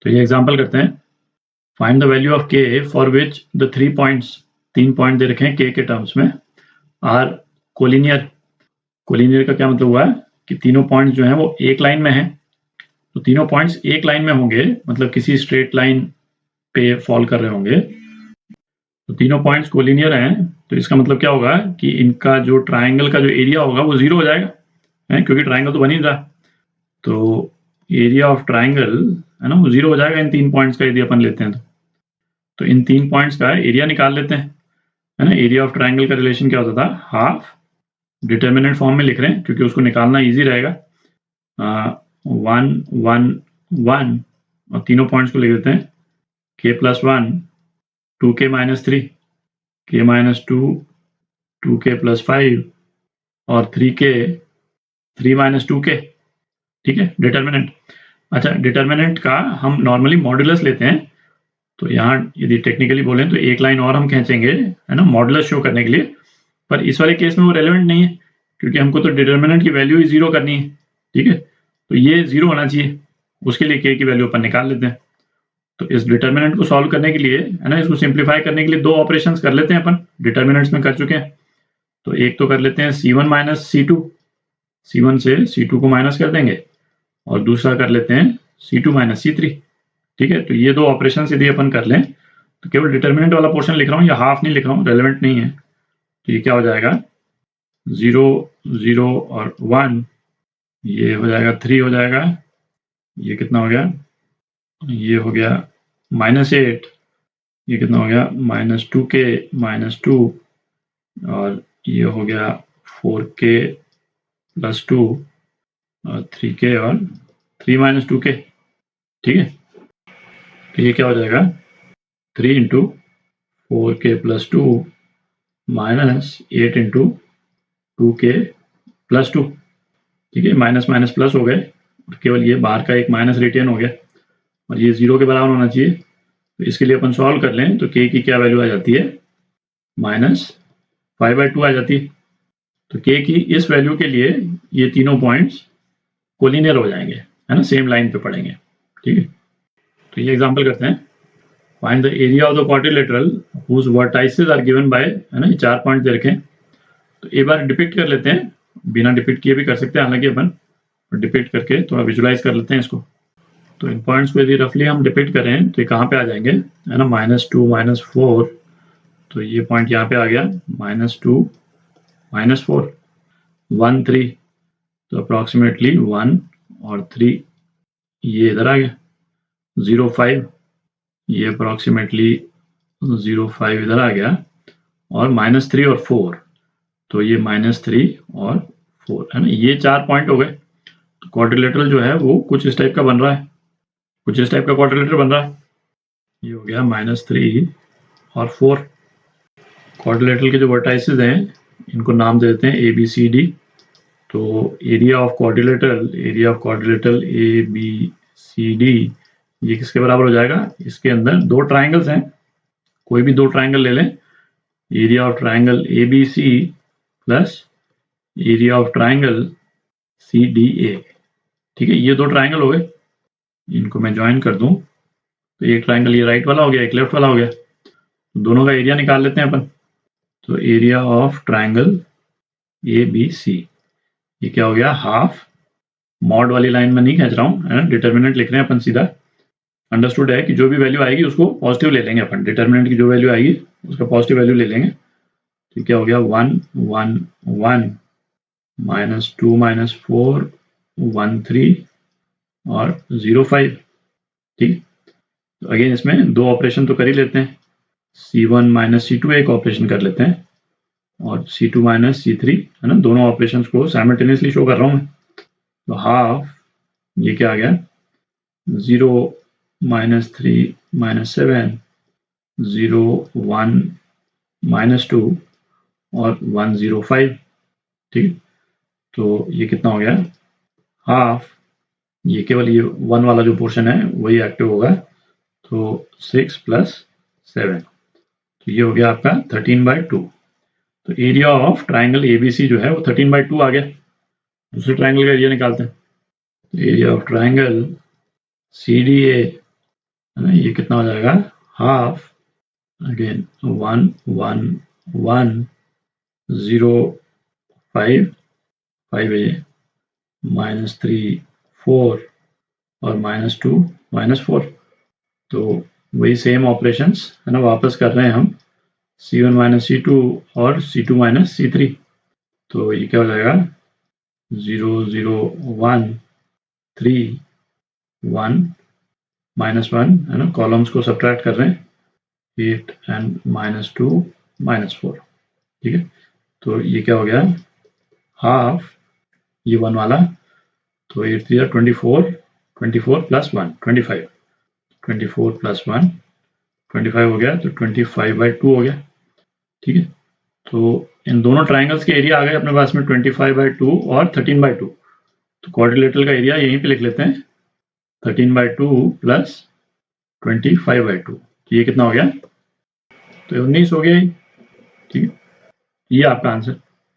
तो ये एग्जांपल करते हैं। Find the value of k for which the 3 points, 3 point दे रखे हैं के टर्म्स में, आर कोलिनियर। कोलिनियर का क्या मतलब हुआ है कि तीनों पॉइंट्स जो हैं वो एक लाइन में हैं। तो तीनों पॉइंट्स एक लाइन में होंगे, मतलब किसी स्ट्रेट लाइन पे फॉल कर रहे होंगे। तो तीनों पॉइंट्स कोलिनियर हैं, तो इसका मतलब क्या होगा कि इनका जो ट्राइंगल का जो एरिया होगा वो 0 हो जाएगा, है, क्योंकि ट्राइंगल तो बन ही रहा। तो एरिया ऑफ ट्राइंगल है ना, वो 0 हो जाएगा इन 3 पॉइंट्स का, यदि अपन लेते हैं तो इन 3 पॉइंट्स का एरिया निकाल लेते हैं, है ना। एरिया ऑफ ट्राइंगल का रिलेशन क्या होता था, हाफ, डिटर्मिनेंट फॉर्म में लिख रहे हैं क्योंकि उसको निकालना ईजी रहेगा। 1 1 1 और तीनों पॉइंट्स को लिख देते हैं k+1 2k - 3, k - 2 2k + 5 और 3k 3 - 2k, ठीक है, डिटर्मिनेंट। अच्छा, डिटर्मिनेंट का हम नॉर्मली मॉडुलस लेते हैं, तो यहाँ यदि टेक्निकली बोलें तो एक लाइन और हम खींचेंगे, है ना, मॉडुलस शो करने के लिए। पर इस वाले केस में वो रेलेवेंट नहीं है, क्योंकि हमको तो डिटर्मिनेंट की वैल्यू ही 0 करनी है, ठीक है। तो ये 0 होना चाहिए, उसके लिए k की वैल्यू अपन निकाल लेते हैं। तो इस डिटर्मिनेंट को सॉल्व करने के लिए, है ना, इसको सिंप्लीफाई करने के लिए 2 ऑपरेशंस कर लेते हैं अपन, डिटर्मिनेंट्स में कर चुके हैं। तो एक तो कर लेते हैं C1 - C2, C1 से C2 को माइनस कर देंगे, और दूसरा कर लेते हैं C2 - C3, ठीक है। तो ये 2 ऑपरेशंस यदि अपन कर लें तो केवल डिटर्मिनेंट वाला पोर्शन लिख रहा हूँ, या हाफ नहीं लिख रहा हूँ, रेलेवेंट नहीं है। तो ये क्या हो जाएगा, 0 0 और 1, ये हो जाएगा 3 हो जाएगा, ये कितना हो गया, ये हो गया -8, ये कितना हो गया, -2k - 2, और ये हो गया 4k + 2 और 3k और 3 - 2k, ठीक है। तो ये क्या हो जाएगा, 3 × 4k + 2 -8 × 2k + 2, ठीक है। माइनस माइनस प्लस हो गए, और केवल ये बाहर का एक माइनस रिटेन हो गया, और ये 0 के बराबर होना चाहिए। तो इसके लिए अपन सॉल्व कर लें तो k की क्या वैल्यू आ जाती है, -5/2 आ जाती है। तो k की इस वैल्यू के लिए ये तीनों पॉइंट्स कोलिनियर हो जाएंगे, है ना, सेम लाइन पे पड़ेंगे, ठीक है। तो ये एग्जांपल करते हैं। Find the area of the quadrilateral whose vertices are given by, है ना, ये 4 पॉइंट दे रखे हैं। तो एक बार डिपिक्ट कर लेते हैं, बिना डिपिक्ट किए भी कर सकते हैं, हालांकि अपन डिपिक्ट करके थोड़ा विजुलाइज कर लेते हैं इसको। तो इन पॉइंट्स को यदि रफली हम डिपिक्ट करें तो ये कहाँ पे आ जाएंगे, है ना, -2 -4, तो ये पॉइंट यहाँ पे आ गया, -2 -4 1 3, तो अप्रॉक्सीमेटली 1 और 3 ये इधर आ गया, 0 5 ये अप्रॉक्सीमेटली 0 5 इधर आ गया, और -3 और 4, तो ये -3 और 4, है ना, ये 4 पॉइंट हो गए। तो क्वाड्रिलेटरल जो है वो कुछ इस टाइप का बन रहा है, कुछ इस टाइप का क्वाड्रिलेटरल बन रहा है। ये हो गया -3 और 4। क्वाड्रिलेटरल के जो वर्टाइसेस हैं इनको नाम दे देते हैं ABCD। तो एरिया ऑफ क्वाड्रिलेटरल ABCD ये किसके बराबर हो जाएगा, इसके अंदर 2 ट्राइंगल्स हैं, कोई भी 2 ट्राइंगल ले लें, area of triangle ABC plus area of triangle CDA, ठीक है। ये 2 ट्राइंगल हो गए, इनको मैं ज्वाइन कर दूं तो एक ट्राइंगल ये राइट वाला हो गया, एक लेफ्ट वाला हो गया। तो दोनों का एरिया निकाल लेते हैं अपन। तो एरिया ऑफ ट्राइंगल ABC ये क्या हो गया, हाफ, मॉड वाली लाइन में नहीं खींच रहा हूँ, है ना, डिटर्मिनेंट लिख रहे हैं अपन सीधा। अंडरस्टूड है कि जो भी वैल्यू आएगी उसको पॉजिटिव ले लेंगे अपन, डिटर्मिनेंट की जो वैल्यू आएगी उसका पॉजिटिव वैल्यू ले लेंगे। तो क्या हो गया, 1 1 1 -2 -4 1 3 और 0 5, ठीक। तो अगेन इसमें 2 ऑपरेशन तो कर ही लेते हैं, C1 - C2 एक ऑपरेशन कर लेते हैं, और C2 - C3, है ना, दोनों ऑपरेशंस को साइमल्टेनियसली शो कर रहा हूँ मैं। तो हाफ ये क्या आ गया, 0 -3 -7 0 1 -2 और 1 0 5, ठीक। तो ये कितना हो गया, हाफ, ये केवल ये 1 वाला जो पोर्शन है वही एक्टिव होगा, तो 6 + 7, तो ये हो गया आपका 13/2। तो एरिया ऑफ ट्राइंगल ABC जो है वो 13/2 आ गया। दूसरे ट्राइंगल का एरिया निकालते हैं। तो एरिया ऑफ ट्राइंगल CDA है ना, ये कितना हो जाएगा हाफ, अगेन 1 1 1 0 5 5 है, -3 4 और -2 -4। तो वही सेम ऑपरेशंस है ना वापस कर रहे हैं हम, C1 - C2 और C2 - C3। तो ये क्या हो जाएगा 0 0 1 3 1 -1 है ना, कॉलम्स को सब्ट्रैक्ट कर रहे हैं 8 एंड -2 -4। ठीक है, तो ये क्या हो गया हाफ, ये 1 वाला, तो 8 3 24 24 प्लस 1 25, 24 प्लस 1 25 हो गया, तो 25/2 हो गया। ठीक है, तो इन दोनों ट्राइंगल्स के एरिया आ गए अपने पास में 25/2 और 13/2। तो क्वाड्रिलेटरल का एरिया यहीं पे लिख लेते हैं 13/2 प्लस 25/2। ये कितना हो गया, तो 19 हो गया। ठीक है, ये आपका आंसर।